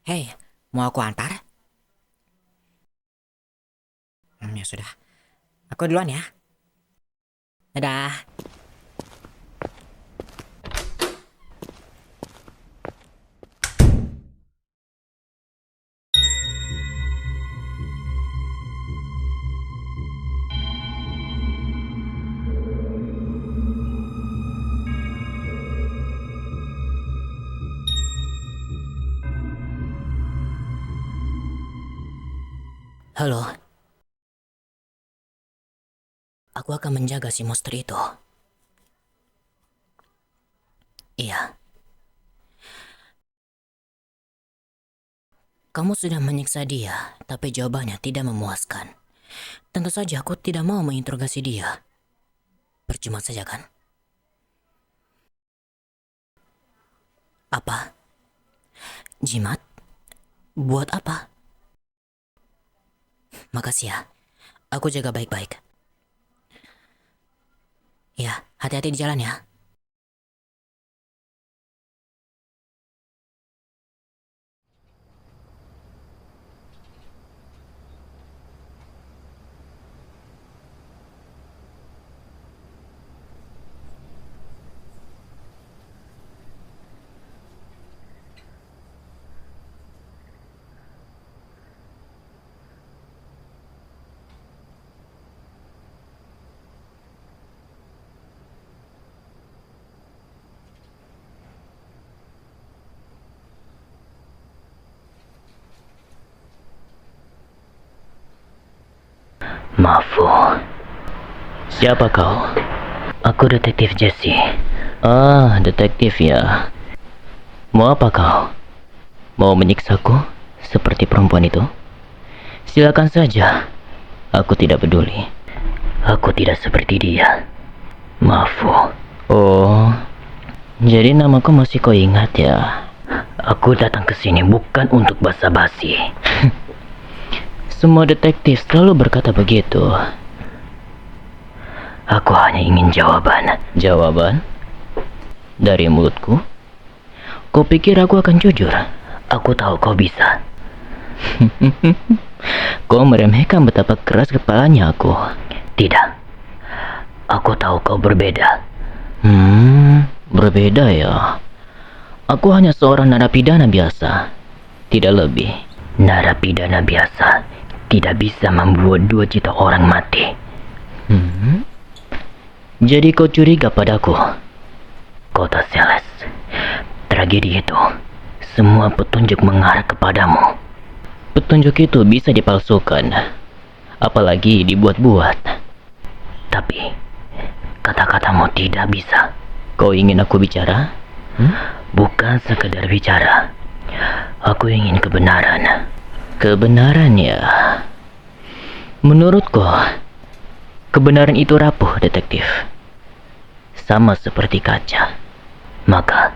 Hei, mau aku antar? Ya sudah. Aku duluan ya. Dadah. Halo, aku akan menjaga si monster itu. Iya, kamu sudah menyiksa dia, tapi jawabannya tidak memuaskan. Tentu saja aku tidak mau menginterogasi dia. Percuma saja kan? Apa? Jimat? Buat apa? Makasih ya. Aku jaga baik-baik. Ya, hati-hati di jalan ya. Maafku. Siapa kau? Aku detektif Jesse. Ah, detektif ya. Mau apa kau? Mau menyiksaku seperti perempuan itu? Silakan saja. Aku tidak peduli. Aku tidak seperti dia. Maafku. Oh, jadi namaku masih kau ingat ya? Aku datang ke sini bukan untuk basa-basi. Semua detektif selalu berkata begitu. Aku hanya ingin jawaban. Jawaban? Dari mulutku? Kau pikir aku akan jujur? Aku tahu kau bisa. Kau meremehkan betapa keras kepalanya aku. Tidak. Aku tahu kau berbeda. Berbeda ya. Aku hanya seorang narapidana biasa. Tidak lebih. Narapidana biasa tidak bisa membuat 2 juta orang mati. Jadi kau curiga padaku? Kota Seles. Tragedi itu, semua petunjuk mengarah kepadamu. Petunjuk itu bisa dipalsukan, apalagi dibuat-buat. Tapi, kata-katamu tidak bisa. Kau ingin aku bicara? Bukan sekedar bicara. Aku ingin kebenaran. Kebenaran ya. Menurutku, kebenaran itu rapuh, detektif. Sama seperti kaca. Maka,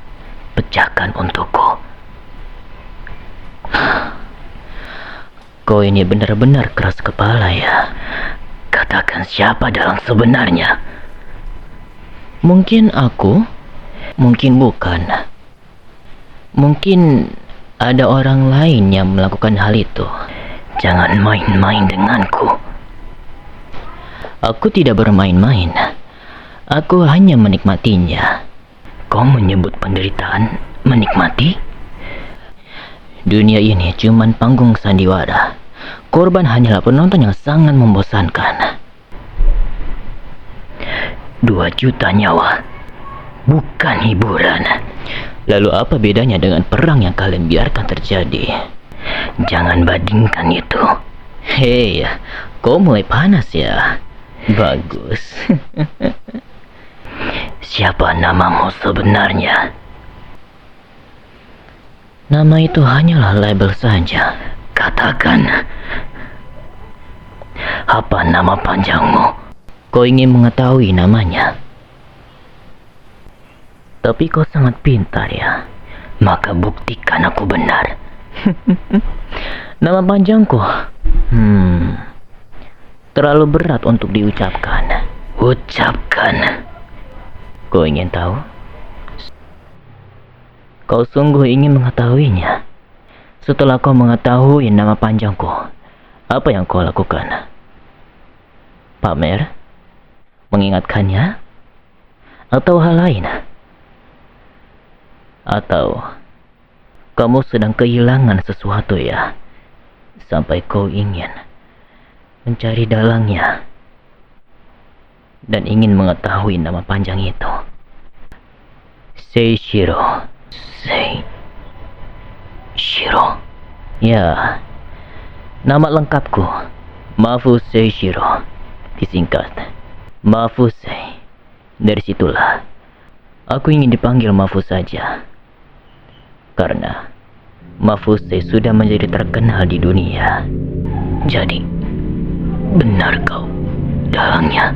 pecahkan untukku. Kau ini benar-benar keras kepala ya. Katakan siapa dalam sebenarnya. Mungkin aku, mungkin bukan. Mungkin ada orang lain yang melakukan hal itu. Jangan main-main denganku. Aku tidak bermain-main. Aku hanya menikmatinya. Kau menyebut penderitaan menikmati? Dunia ini cuman panggung sandiwara. Korban hanyalah penonton yang sangat membosankan. 2 juta nyawa, bukan hiburan. Lalu apa bedanya dengan perang yang kalian biarkan terjadi? Jangan bandingkan itu. Hei, kau mulai panas ya? Bagus. Siapa namamu sebenarnya? Nama itu hanyalah label saja. Katakan. Apa nama panjangmu? Kau ingin mengetahui namanya? Tapi kau sangat pintar ya. Maka buktikan aku benar. Nama panjangku terlalu berat untuk diucapkan. Ucapkan. Kau ingin tahu? Kau sungguh ingin mengetahuinya? Setelah kau mengetahui nama panjangku, apa yang kau lakukan? Pamer? Mengingatkannya? Atau hal lain? Atau kamu sedang kehilangan sesuatu ya? Sampai kau ingin mencari dalangnya dan ingin mengetahui nama panjang itu. Seishiro. Seishiro. Ya, nama lengkapku Mafuse Seishiro, disingkat Mafuse. Dari situlah aku ingin dipanggil Mafuse saja, karena Mafuse sudah menjadi terkenal di dunia. Jadi, benar kau dalangnya?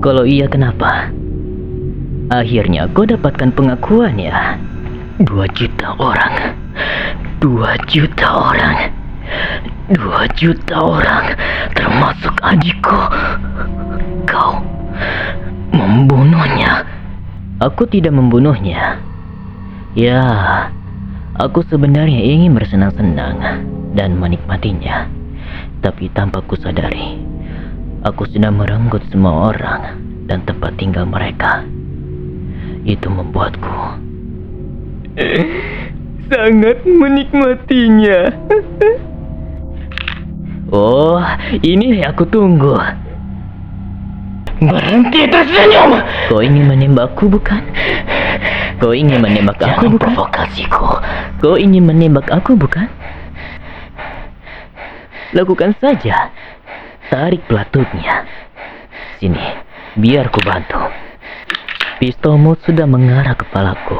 Kalau iya, kenapa? Akhirnya kau dapatkan pengakuan ya. 2 juta orang. 2 juta orang. 2 juta orang, termasuk adikku. Kau membunuhnya. Aku tidak membunuhnya. Ya, aku sebenarnya ingin bersenang-senang dan menikmatinya. Tapi tanpa kusadari, aku sudah merenggut semua orang dan tempat tinggal mereka. Itu membuatku sangat menikmatinya. Oh, ini yang aku tunggu. Berhenti tersenyum. Kau ingin menembakku, bukan? Kau ingin menembak aku, bukan? Provokasiku. Kau ingin menembak aku, bukan? Lakukan saja. Tarik pelatutnya. Sini, biar ku bantu. Pistolmu sudah mengarah kepalaku.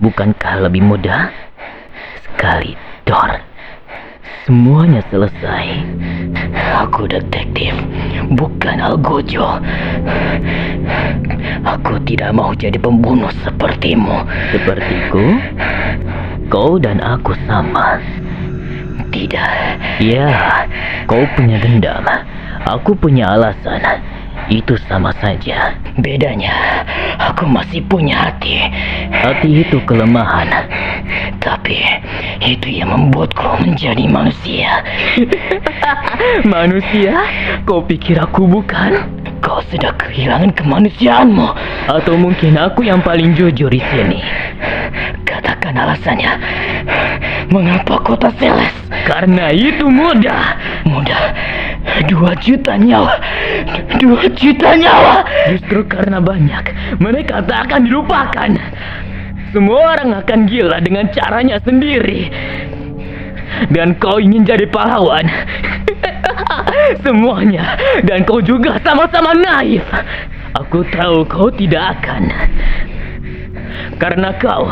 Bukankah lebih mudah? Sekali dor, semuanya selesai. Aku detektif, bukan algojo. Aku tidak mau jadi pembunuh sepertimu. Sepertiku? Kau dan aku sama. Tidak. Ya, kau punya dendam. Aku punya alasan. Itu sama saja. Bedanya, aku masih punya hati. Hati itu kelemahan. Tapi, itu yang membuatku menjadi manusia. Manusia? Kau pikir aku bukan? Kau sudah kehilangan kemanusiaanmu. Atau mungkin aku yang paling jujur di sini. Katakan alasannya. Mengapa kota Seles? Karena itu mudah. Mudah. 2 juta nyawa. 2 juta nyawa. Justru karena banyak, mereka tak akan dilupakan. Semua orang akan gila dengan caranya sendiri. Dan kau ingin jadi pahlawan. Semuanya. Dan kau juga sama-sama naif. Aku tahu kau tidak akan. Karena kau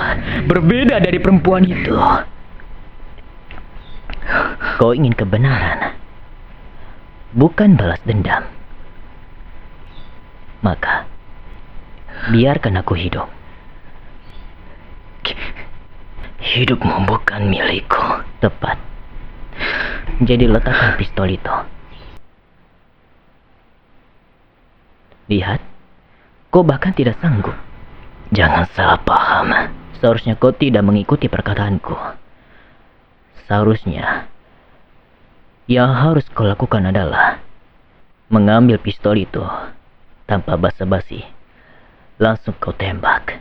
berbeda dari perempuan itu. Kau ingin kebenaran, bukan balas dendam. Maka, biarkan aku hidup. Hidupmu bukan milikku. Tepat. Jadi letakkan pistol itu. Lihat, kau bahkan tidak sanggup. Jangan salah paham. Seharusnya kau tidak mengikuti perkataanku. Seharusnya, yang harus kau lakukan adalah mengambil pistol itu tanpa basa-basi. Langsung kau tembak.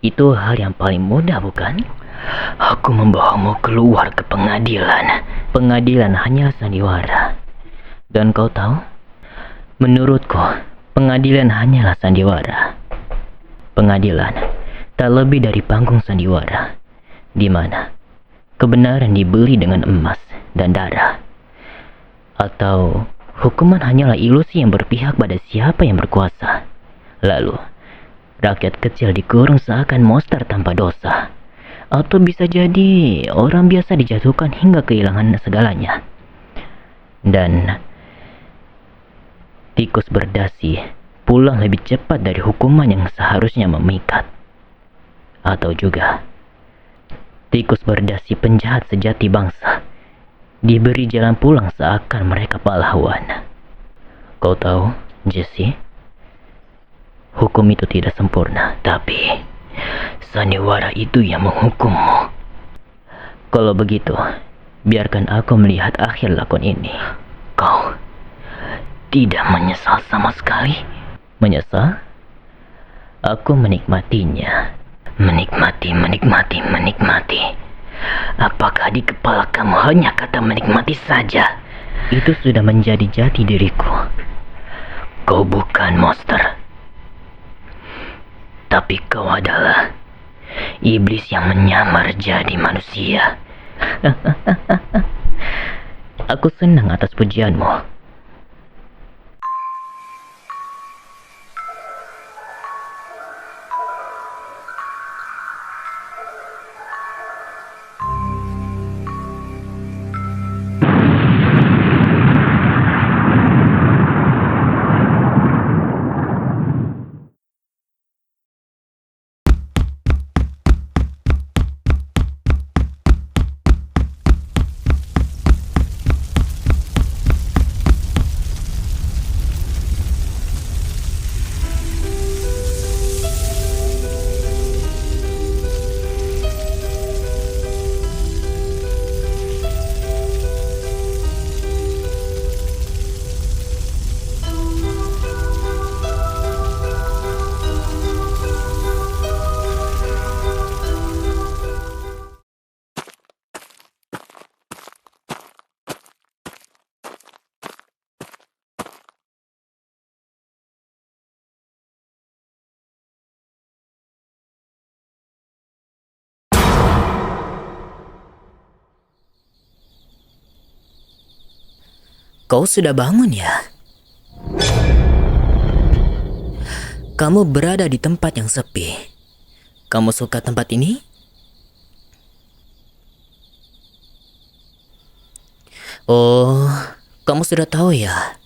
Itu hal yang paling mudah, bukan? Aku membawamu keluar ke pengadilan. Pengadilan hanya sandiwara. Dan kau tahu? Menurutku, pengadilan hanyalah sandiwara. Pengadilan tak lebih dari panggung sandiwara, di mana kebenaran dibeli dengan emas dan darah. Atau hukuman hanyalah ilusi yang berpihak pada siapa yang berkuasa. Lalu, rakyat kecil dikurung seakan monster tanpa dosa. Atau bisa jadi orang biasa dijatuhkan hingga kehilangan segalanya. Dan tikus berdasi pulang lebih cepat dari hukuman yang seharusnya memikat. Atau juga tikus berdasi penjahat sejati bangsa diberi jalan pulang seakan mereka pahlawan. Kau tahu, Jesse, hukum itu tidak sempurna, tapi Sandiwara itu yang menghukummu. Kalau begitu, biarkan aku melihat akhir lakon ini. Kau tidak menyesal sama sekali? Menyesal? Aku menikmatinya. Menikmati. Apakah di kepala kamu hanya kata menikmati saja? Itu sudah menjadi jati diriku. Kau bukan monster, tapi kau adalah iblis yang menyamar jadi manusia. Aku senang atas pujianmu. Kau sudah bangun ya? Kamu berada di tempat yang sepi. Kamu suka tempat ini? Oh, kamu sudah tahu ya?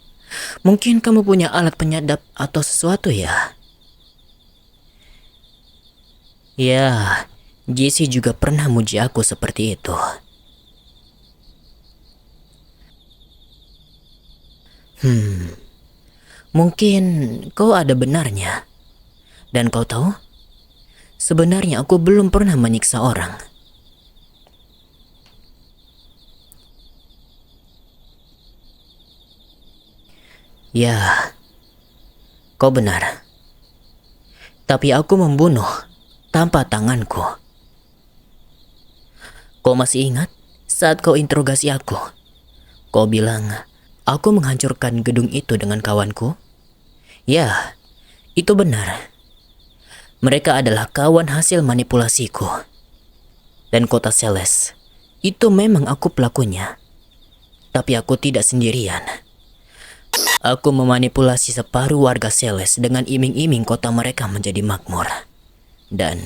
Mungkin kamu punya alat penyadap atau sesuatu ya? Ya, Jesse juga pernah muji aku seperti itu. Mungkin kau ada benarnya. Dan kau tahu, sebenarnya aku belum pernah menyiksa orang. Ya, kau benar. Tapi aku membunuh tanpa tanganku. Kau masih ingat saat kau interogasi aku? Kau bilang aku menghancurkan gedung itu dengan kawanku? Ya, itu benar. Mereka adalah kawan hasil manipulasiku. Dan kota Celes, itu memang aku pelakunya. Tapi aku tidak sendirian. Aku memanipulasi separuh warga Celes dengan iming-iming kota mereka menjadi makmur. Dan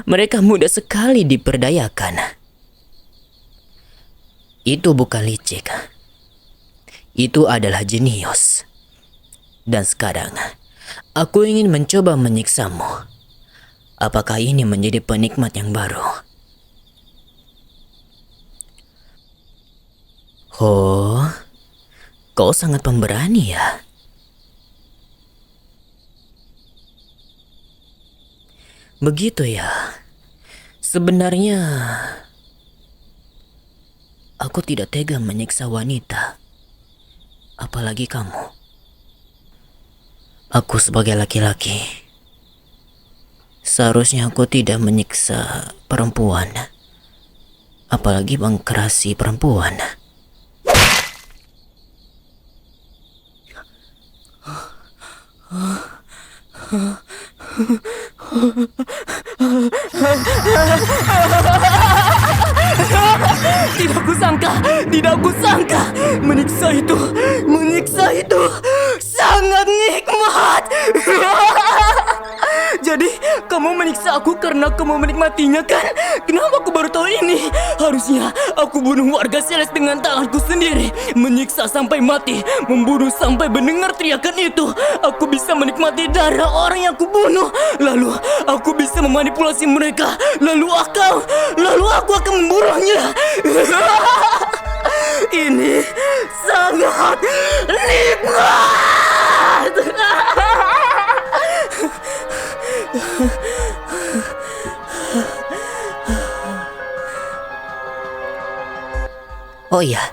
mereka mudah sekali diperdayakan. Itu bukan licik. Itu adalah jenius. Dan sekarang, aku ingin mencoba menyiksamu. Apakah ini menjadi penikmat yang baru? Oh, kau sangat pemberani ya? Begitu ya. Sebenarnya aku tidak tega menyiksa wanita. Apalagi kamu. Aku sebagai laki-laki, seharusnya aku tidak menyiksa perempuan. Apalagi mengkerasi perempuan. Tidak kusangka, menyiksa itu sangat nikmat. Jadi, kamu menyiksa aku karena kamu menikmatinya kan? Kenapa aku baru tahu ini? Harusnya aku bunuh warga Celes dengan tanganku sendiri. Menyiksa sampai mati, membunuh sampai mendengar teriakan itu. Aku bisa menikmati darah orang yang aku bunuh. Lalu, aku bisa memanipulasi mereka. Lalu aku akan membunuhnya. Ini sangat nikmat. Oh iya,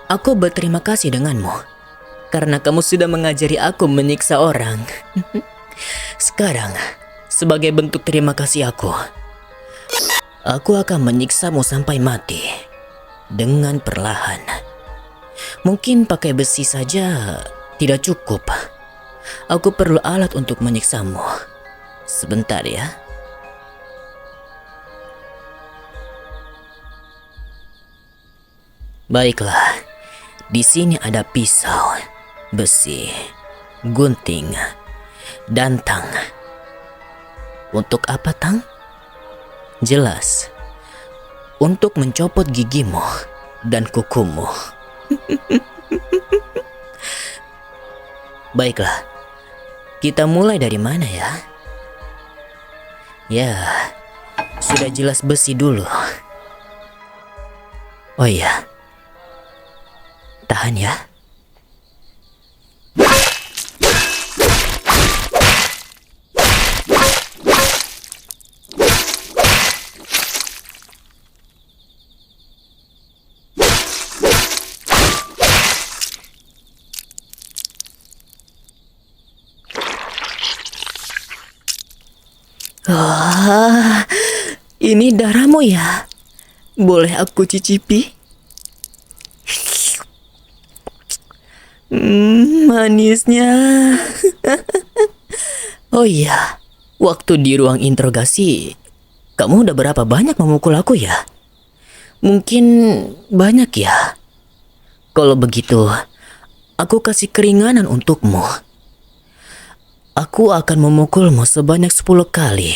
aku berterima kasih denganmu karena kamu sudah mengajari aku menyiksa orang. Sekarang, sebagai bentuk terima kasih aku akan menyiksamu sampai mati dengan perlahan. Mungkin pakai besi saja tidak cukup. Aku perlu alat untuk menyiksamu. Sebentar ya. Baiklah, di sini ada pisau, besi, gunting, dan tang. Untuk apa tang? Jelas, untuk mencopot gigimu dan kukumu. Baiklah, kita mulai dari mana ya? Ya, sudah jelas besi dulu. Oh iya, tahan ya. Wah, ini darahmu ya? Boleh aku cicipi? Manisnya. Oh iya, waktu di ruang interogasi, kamu udah berapa banyak memukul aku ya? Mungkin banyak ya? Kalau begitu, aku kasih keringanan untukmu. Aku akan memukulmu sebanyak 10 kali.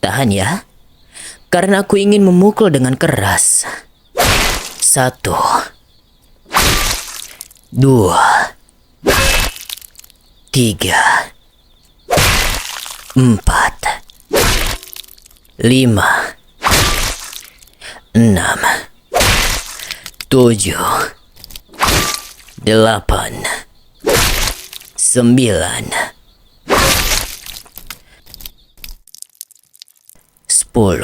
Tahan ya, karena aku ingin memukul dengan keras. 1, 2, 3, 4, 5, 6, 7, 8, 9, 10.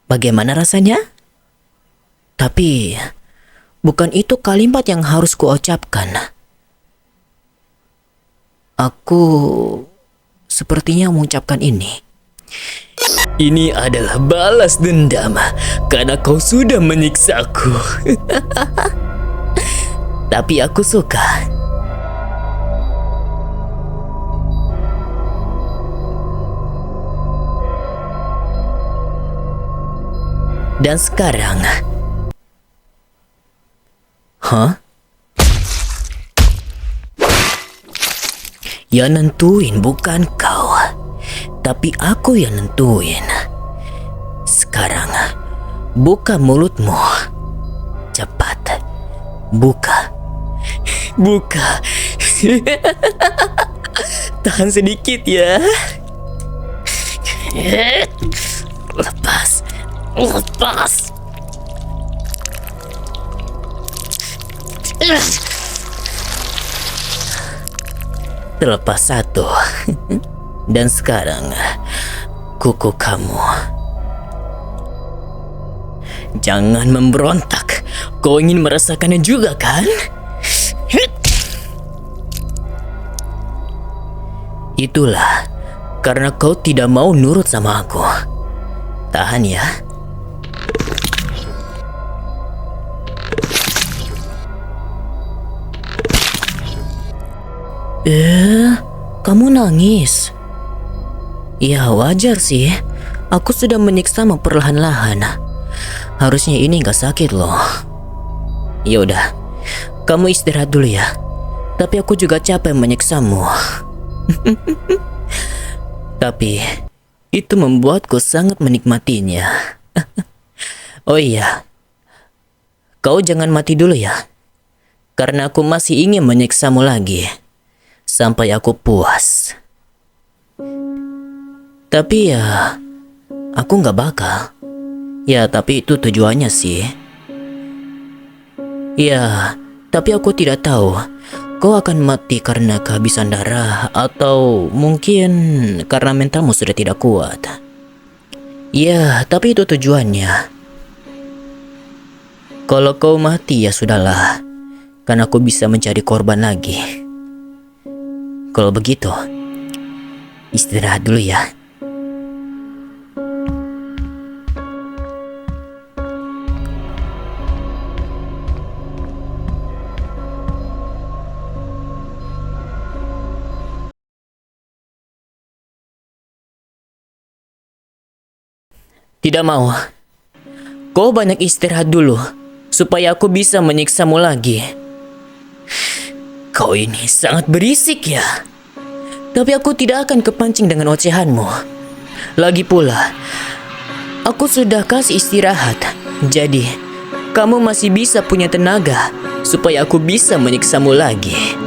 Bagaimana rasanya? Tapi bukan itu kalimat yang harus kuucapkan. Aku sepertinya mengucapkan ini. Ini adalah balas dendam karena kau sudah menyiksaku. Tapi aku suka. Dan sekarang, yang nentuin bukan kau, tapi aku yang nentuin. Sekarang, buka mulutmu. Cepat, buka. Buka. Tahan sedikit ya. Lepas. Lepas. Terlepas 1. Dan sekarang kuku kamu. Jangan memberontak. Kau ingin merasakannya juga kan? Itulah karena kau tidak mau nurut sama aku. Tahan ya. Kamu nangis? Ya wajar sih. Aku sudah menyiksamu perlahan-lahan. Harusnya ini gak sakit loh. Yaudah, kamu istirahat dulu ya. Tapi aku juga capek menyiksamu. Tapi itu membuatku sangat menikmatinya. Oh iya, kau jangan mati dulu ya. Karena aku masih ingin menyiksamu lagi sampai aku puas. Tapi ya, aku gak bakal. Ya, tapi itu tujuannya sih. Ya, tapi aku tidak tahu kau akan mati karena kehabisan darah atau mungkin karena mentalmu sudah tidak kuat. Ya, tapi itu tujuannya. Kalau kau mati ya sudahlah, kan aku bisa mencari korban lagi. Kalau begitu, istirahat dulu ya. Tidak mau. Kau banyak istirahat dulu, supaya aku bisa menyiksamu lagi. Kau ini sangat berisik ya. Tapi aku tidak akan kepancing dengan ocehanmu. Lagi pula, aku sudah kasih istirahat. Jadi, kamu masih bisa punya tenaga supaya aku bisa menyiksamu lagi.